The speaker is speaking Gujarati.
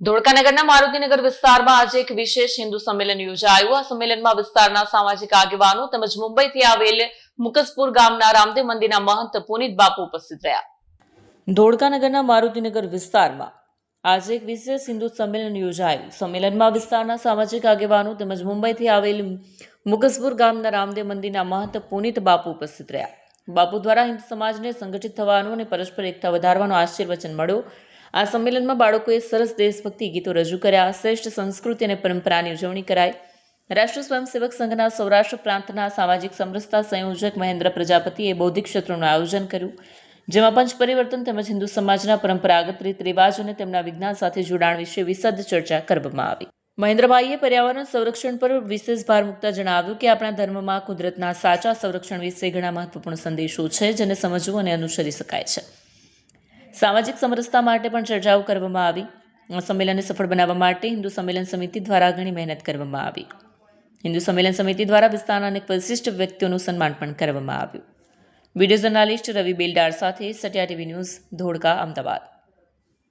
ધોળકા નગરના મારુતિનગર વિસ્તારમાં આજે એક વિશેષ હિન્દુ સંમેલન યોજાયું। આ સંમેલનમાં વિસ્તારના સામાજિક આગેવાનો તેમજ મુંબઈથી આવેલ મુકસપુર ગામના રામદેવ મંદિરના મહંત પુનિત બાપુ ઉપસ્થિત રહ્યા। ધોળકા નગરના મારુતિનગર વિસ્તારમાં આજે એક વિશેષ હિન્દુ સંમેલન યોજાયું। સંમેલનમાં વિસ્તારના સામાજિક આગેવાનો તેમજ મુંબઈથી આવેલ મુકસપુર ગામના રામદેવ મંદિરના મહંત પુનિત બાપુ ઉપસ્થિત રહ્યા। બાપુ દ્વારા હિન્દુ સમાજને સંગઠિત થવાનો અને પરસ્પર એકતા વધારવાનો આશીર્વચન મળ્યો। આ સંમેલનમાં બાળકોએ સરસ દેશભક્તિ ગીતો રજૂ કર્યા, શ્રેષ્ઠ સંસ્કૃતિ અને પરંપરાની ઉજવણી કરાઈ। રાષ્ટ્રીય સ્વયંસેવક સંઘના સૌરાષ્ટ્ર પ્રાંતના સામાજિક સમરસતા સંયોજક મહેન્દ્ર પ્રજાપતિએ બૌદ્ધિક ક્ષેત્રોનું આયોજન કર્યું, જેમાં પંચ પરિવર્તન તેમજ હિન્દુ સમાજના પરંપરાગત રીત રિવાજ અને તેમના વિજ્ઞાન સાથે જોડાણ વિશે વિશદ ચર્ચા કરવામાં આવી। મહેન્દ્રભાઈએ પર્યાવરણ સંરક્ષણ પર વિશેષ ભાર મૂકતા જણાવ્યું કે આપણા ધર્મમાં કુદરતના સાચા સંરક્ષણ વિશે ઘણા મહત્વપૂર્ણ સંદેશો છે, જેને સમજવું અને અનુસરી શકાય છે। સામાજિક સમરસતા માટે પણ ચર્ચાઓ કરવામાં આવી। આ સંમેલનને સફળ બનાવવા માટે હિન્દુ સંમેલન સમિતિ દ્વારા ઘણી મહેનત કરવામાં આવી। હિન્દુ સંમેલન સમિતિ દ્વારા વિસ્તારના અનેક વિશિષ્ટ વ્યક્તિઓનું સન્માન પણ કરવામાં આવ્યું। વિડીયો જર્નાલિસ્ટ રવિ બેલદાર સાથે સત્યા ટીવી ન્યૂઝ, ધોળકા, અમદાવાદ।